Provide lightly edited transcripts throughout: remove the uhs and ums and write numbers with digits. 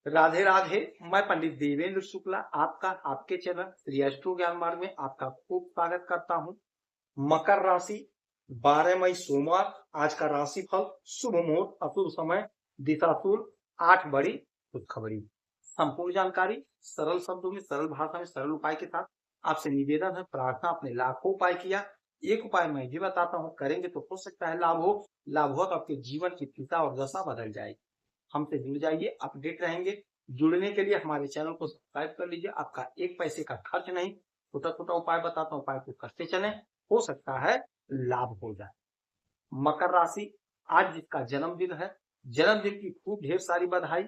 राधे राधे। मैं पंडित देवेंद्र शुक्ला आपका आपके चैनल श्री एस्ट्रो ज्ञान मार्ग में आपका खूब स्वागत करता हूं। मकर राशि 12 मई सोमवार। आज का राशि फल शुभ मुहूर्त अशुभ समय दिशाशूल 8 बड़ी खुशखबरी। संपूर्ण जानकारी सरल शब्दों में सरल भाषा में सरल उपाय के साथ आपसे निवेदन है, प्रार्थना आपने लाखों उपाय किया, एक उपाय मैं भी बताता हूँ, करेंगे तो हो सकता है लाभ हो तो आपके जीवन की दिशा और दशा बदल जाएगी। हमसे जुड़ जाइए, अपडेट रहेंगे। जुड़ने के लिए हमारे चैनल को सब्सक्राइब कर लीजिए। आपका एक पैसे का खर्च नहीं, छोटा छोटा उपाय बताता हूँ, उपाय को करते चलें, हो सकता है लाभ हो जाए। मकर राशि, आज जिसका जन्मदिन है, जन्मदिन की खूब ढेर सारी बधाई।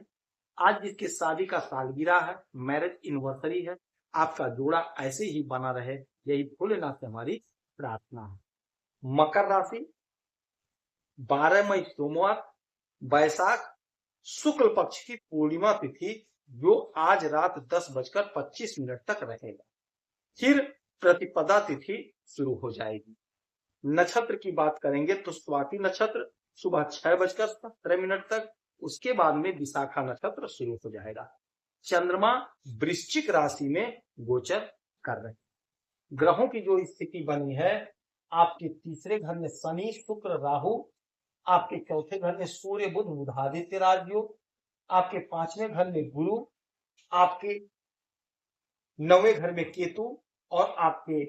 आज जिसके शादी का सालगिरह है, मैरिज एनिवर्सरी है, आपका जोड़ा ऐसे ही बना रहे, यही भोलेनाथ से हमारी प्रार्थना है। मकर राशि 12 मई सोमवार, बैसाख शुक्ल पक्ष की पूर्णिमा तिथि जो आज रात 10:25 तक रहेगा। फिर प्रतिपदा तिथि शुरू हो जाएगी। नक्षत्र की बात करेंगे तो स्वाति नक्षत्र सुबह 6:17 तक, उसके बाद में विशाखा नक्षत्र शुरू हो जाएगा। चंद्रमा वृश्चिक राशि में गोचर कर रहे हैं। ग्रहों की जो स्थिति बनी है, आपके तीसरे घर में शनि शुक्र राहु, आपके चौथे घर में सूर्य बुध बुधादित्य राजयोग, आपके पांचवें घर में गुरु, आपके 9वें घर में केतु और आपके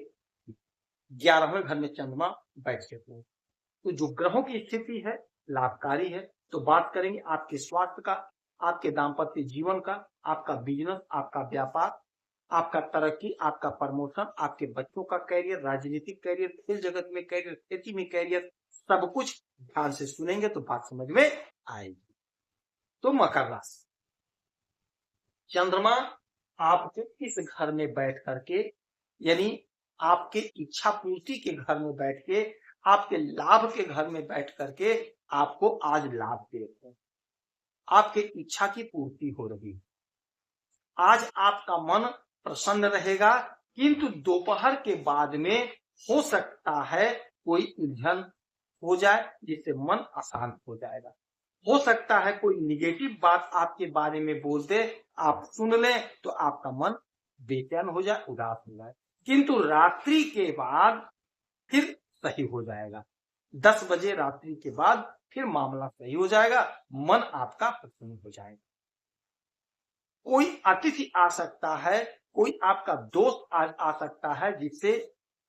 11वें घर में चंद्रमा बैठे हुए। तो जो ग्रहों की स्थिति है लाभकारी है। तो बात करेंगे आपके स्वास्थ्य का, आपके दाम्पत्य जीवन का, आपका बिजनेस, आपका व्यापार, आपका तरक्की, आपका प्रमोशन, आपके बच्चों का कैरियर, राजनीतिक कैरियर, खेल जगत में कैरियर, खेती में कैरियर, सब कुछ ध्यान से सुनेंगे तो बात समझ में आएगी। तो मकर राशि, चंद्रमा आपके इस घर में बैठ करके, यानी आपके इच्छा पूर्ति के घर में बैठ के, आपके लाभ के घर में बैठ करके आपको आज लाभ दे रहे हैं। आपके इच्छा की पूर्ति हो रही है। आज आपका मन प्रसन्न रहेगा, किंतु दोपहर के बाद में हो सकता है कोई उलझन हो जाए जिससे मन अशांत हो जाएगा। हो सकता है कोई निगेटिव बात आपके बारे में बोल दे, आप सुन लें तो आपका मन बेचैन हो जाए, उदास हो जाए, किंतु रात्रि के बाद फिर सही हो जाएगा। 10 बजे रात्रि के बाद फिर मामला सही हो जाएगा, मन आपका प्रसन्न हो जाएगा। कोई अतिथि आ सकता है, कोई आपका दोस्त आ सकता है जिससे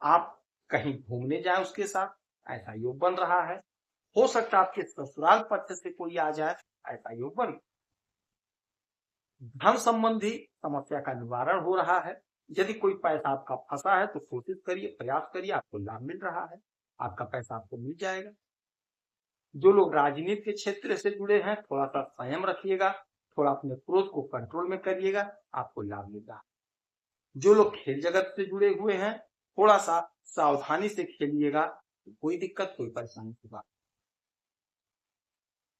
आप कहीं घूमने जाए उसके साथ, ऐसा योग बन रहा है। हो सकता है आपके ससुराल पक्ष से कोई आ जाए, ऐसा योग बन। धन संबंधी समस्या का निवारण हो रहा है। यदि कोई पैसा आपका फंसा है तो कोशिश करिए, प्रयास करिए, आपको लाभ मिल रहा है, आपका पैसा आपको मिल जाएगा। जो लोग राजनीति के क्षेत्र से जुड़े हैं, थोड़ा सा संयम रखिएगा, थोड़ा अपने क्रोध को कंट्रोल में करिएगा, आपको लाभ मिल रहा है। जो लोग खेल जगत से जुड़े हुए हैं, थोड़ा सा सावधानी से खेलिएगा, कोई दिक्कत कोई परेशानी की बात।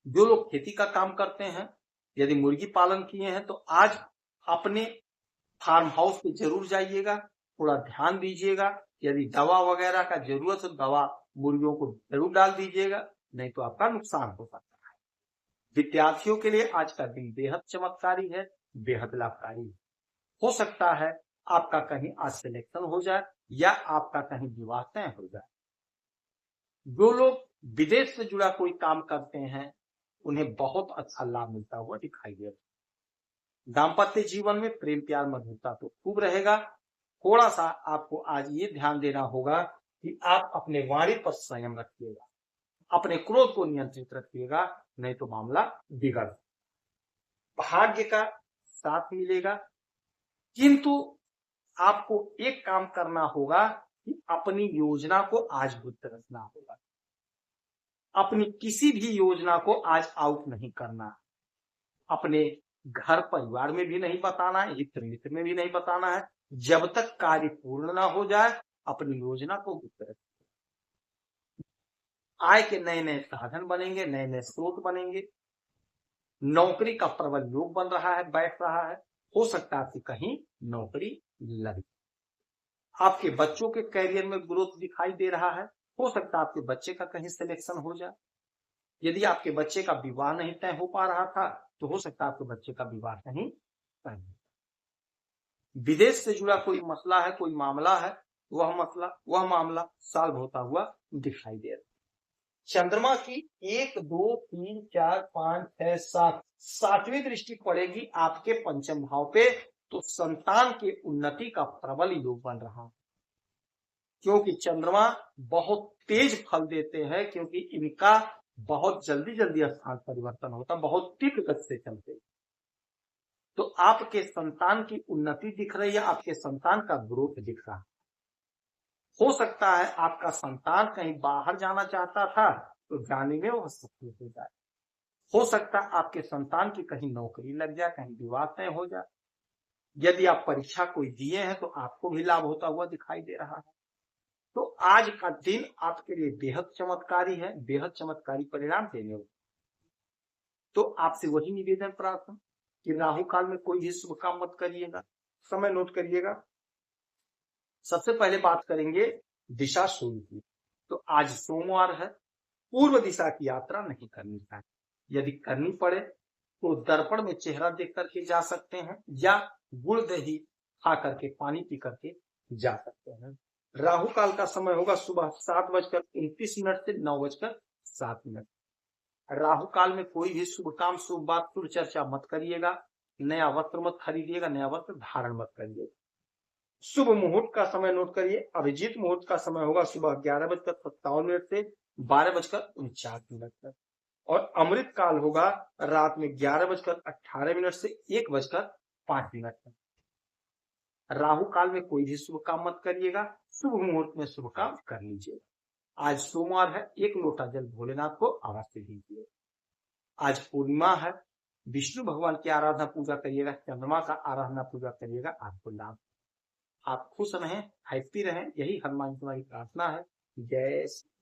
जो लोग खेती का काम करते हैं, यदि मुर्गी पालन किए हैं तो आज अपने फार्म हाउस पे जरूर जाइएगा, थोड़ा ध्यान दीजिएगा। यदि दवा वगैरह का जरूरत है, दवा मुर्गियों को जरूर डाल दीजिएगा, नहीं तो आपका नुकसान हो सकता है। विद्यार्थियों के लिए आज का दिन बेहद चमत्कारी है, बेहद लाभकारी है। हो सकता है आपका कहीं आज सिलेक्शन हो जाए या आपका कहीं विवाह तय हो जाए। जो लोग विदेश से जुड़ा कोई काम करते हैं, उन्हें बहुत अच्छा लाभ मिलता हुआ दिखाई दे रहा है। दाम्पत्य जीवन में प्रेम प्यार मधुरता तो खूब रहेगा। थोड़ा सा आपको आज ये ध्यान देना होगा कि आप अपने वाणी पर संयम रखिएगा, अपने क्रोध को नियंत्रित रखिएगा, नहीं तो मामला बिगड़। भाग्य का साथ मिलेगा, किंतु आपको एक काम करना होगा कि अपनी योजना को आज गुप्त रखना होगा। अपनी किसी भी योजना को आज आउट नहीं करना, अपने घर परिवार में भी नहीं बताना है, हित मित्र में भी नहीं बताना है। जब तक कार्य पूर्ण ना हो जाए अपनी योजना को गुप्त रखें। आय के नए नए साधन बनेंगे, नए नए स्रोत बनेंगे। नौकरी का प्रबल योग बन रहा है, बैठ रहा है। हो सकता है आपकी कहीं नौकरी लगे। आपके बच्चों के कैरियर में ग्रोथ दिखाई दे रहा है। हो सकता है आपके बच्चे का कहीं सिलेक्शन हो जाए। यदि आपके बच्चे का विवाह नहीं तय हो पा रहा था तो हो सकता है आपके बच्चे का विवाह कहीं कर दें। विदेश से जुड़ा कोई मसला है, कोई मामला है, वह मामला सॉल्व होता हुआ दिखाई दे रहा है। चंद्रमा की 1, 2, 3, 4, 5, 6, 7 सातवीं दृष्टि पड़ेगी आपके पंचम भाव पे, तो संतान की उन्नति का प्रबल योग बन रहा है। क्योंकि चंद्रमा बहुत तेज फल देते हैं, क्योंकि इनका बहुत जल्दी जल्दी स्थान परिवर्तन होता, बहुत तीव्र गति से चलते। तो आपके संतान की उन्नति दिख रही है, आपके संतान का ग्रोथ दिख रहा है। हो सकता है आपका संतान कहीं बाहर जाना चाहता था तो जाने में वह सफल हो जाए। हो सकता है आपके संतान की कहीं नौकरी लग जाए, कहीं विवाह तय हो जाए। यदि आप परीक्षा कोई दिए हैं तो आपको भी लाभ होता हुआ दिखाई दे रहा है। तो आज का दिन आपके लिए बेहद चमत्कारी है, बेहद चमत्कारी परिणाम देने वाला। तो आपसे वही निवेदन प्रार्थना कि राहु काल में कोई भी शुभ काम मत करिएगा। समय नोट करिएगा। सबसे पहले बात करेंगे दिशा शुरू की। तो आज सोमवार है, पूर्व दिशा की यात्रा नहीं करनी चाहिए। यदि करनी पड़े तो दर्पण में चेहरा देख करके जा सकते हैं, या गुड़ दही खा करके, पानी पी करके जा सकते हैं। राहु काल का समय होगा सुबह 7:29 से 9:07। राहु काल में कोई भी शुभ काम, शुभ बात, शुभ चर्चा मत करिएगा। नया वस्त्र मत खरीदिएगा, नया वस्त्र धारण मत करिएगा। शुभ मुहूर्त का समय नोट करिए। अभिजीत मुहूर्त का समय होगा सुबह 11:57 से 12:49 तक, और अमृत काल होगा रात में 11:18 से 1:05 तक। राहु काल में कोई भी शुभ काम मत करिएगा, शुभ मुहूर्त में शुभ काम कर लीजिए। आज सोमवार है, 1 लोटा जल भोलेनाथ को अवश्य दीजिए। आज पूर्णिमा है, विष्णु भगवान की आराधना पूजा करिएगा, चंद्रमा का आराधना पूजा करिएगा, आपको लाभ। आप खुश रहें, हैप्पी रहें, यही हनुमान जी की प्रार्थना है। जय श्री